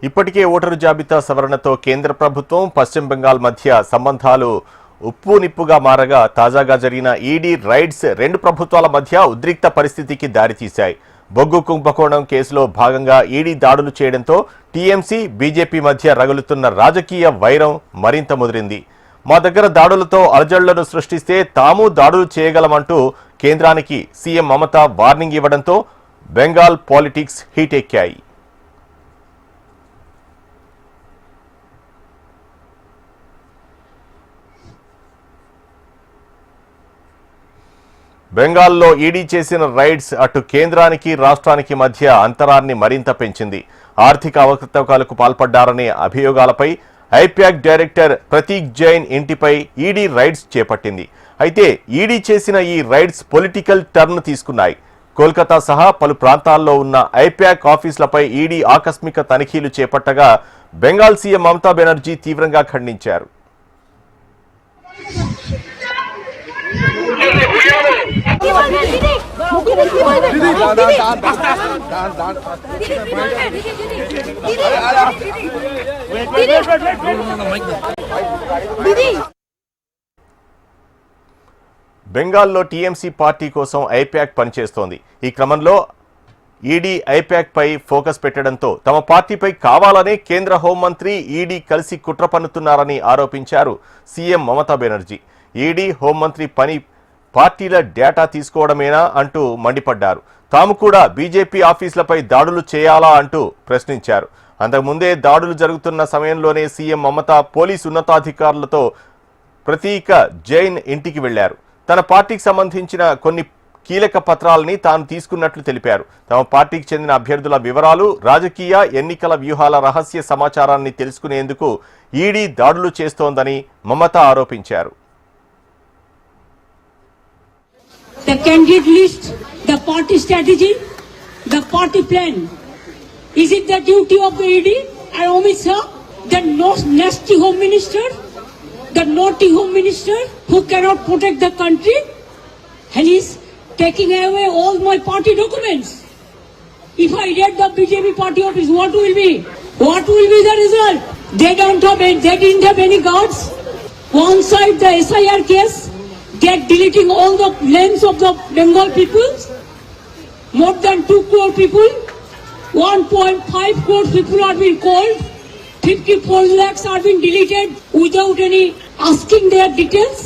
ఇప్పటికే ఓటరు జాబితా సవరణతో కేంద్ర ప్రభుత్వం పశ్చిమ బెంగాల్ మధ్య సంబంధాలు ఉప్పు నిప్పుగా మారగా తాజాగా జరిగిన ఈడీ రైడ్స్ రెండు ప్రభుత్వాల మధ్య ఉద్రిక్త పరిస్థితికి దారితీశాయి. బొగ్గు కుంభకోణం కేసులో భాగంగా ఈడీ దాడులు చేయడంతో టీఎంసీ బీజేపీ మధ్య రగులుతున్న రాజకీయ వైరం మరింత ముదిరింది. మా దగ్గర దాడులతో అలజడులను సృష్టిస్తే తాము దాడులు చేయగలమంటూ కేంద్రానికి సీఎం మమత వార్నింగ్ ఇవ్వడంతో బెంగాల్ పాలిటిక్స్ హీటెక్కాయి. బెంగాల్లో ఈడీ చేసిన రైడ్స్ అటు కేంద్రానికి రాష్ట్రానికి మధ్య అంతరాన్ని మరింత పెంచింది. ఆర్థిక అవకతవకలకు పాల్పడ్డారనే అభియోగాలపై ఐప్యాక్ డైరెక్టర్ ప్రతీక్ జైన్ ఇంటిపై ఈడీ రైడ్స్ చేపట్టింది. అయితే ఈడీ చేసిన ఈ రైడ్స్ పొలిటికల్ టర్న్ తీసుకున్నాయి. కోల్కతా సహా పలు ప్రాంతాల్లో ఉన్న ఐప్యాక్ ఆఫీసులపై ఈడీ ఆకస్మిక తనిఖీలు చేపట్టగా బెంగాల్ సీఎం మమతా బెనర్జీ తీవ్రంగా ఖండించారు. బెంగాల్లో టీఎంసీ పార్టీ కోసం ఐప్యాక్ పనిచేస్తోంది. ఈ క్రమంలో ఈడీ ఐప్యాక్ పై ఫోకస్ పెట్టడంతో తమ పార్టీపై కావాలనే కేంద్ర హోంమంత్రి ఈడీ కలిసి కుట్ర పన్నుతున్నారని ఆరోపించారు సీఎం మమతా బెనర్జీ. ఈడీ హోంమంత్రి పని పార్టీల డేటా తీసుకోవడమేనా అంటూ మండిపడ్డారు. తాము కూడా బీజేపీ ఆఫీసులపై దాడులు చేయాలా అంటూ ప్రశ్నించారు. అంతకుముందే దాడులు జరుగుతున్న సమయంలోనే సీఎం మమత పోలీసు ఉన్నతాధికారులతో ప్రతీక్ జైన్ ఇంటికి వెళ్లారు. తన పార్టీకి సంబంధించిన కొన్ని కీలక పత్రాలని తాను తీసుకున్నట్లు తెలిపారు. తమ పార్టీకి చెందిన అభ్యర్థుల వివరాలు, రాజకీయ ఎన్నికల వ్యూహాల రహస్య సమాచారాన్ని తెలుసుకునేందుకు ఈడీ దాడులు చేస్తోందని మమత ఆరోపించారు. The candidate list, the party strategy, the party plan. Is it the duty of the ED and Amit Shah, the nasty home minister, the naughty home minister who cannot protect the country, and is taking away all my party documents? If I get the BJP party office, what will be? What will be the result? They didn't have any guards. One side the SIR case. They are deleting all the names of the Bengal people. More than 2 crore people. 1.5 crore people are being called. 54 lakhs are being deleted without any asking their details.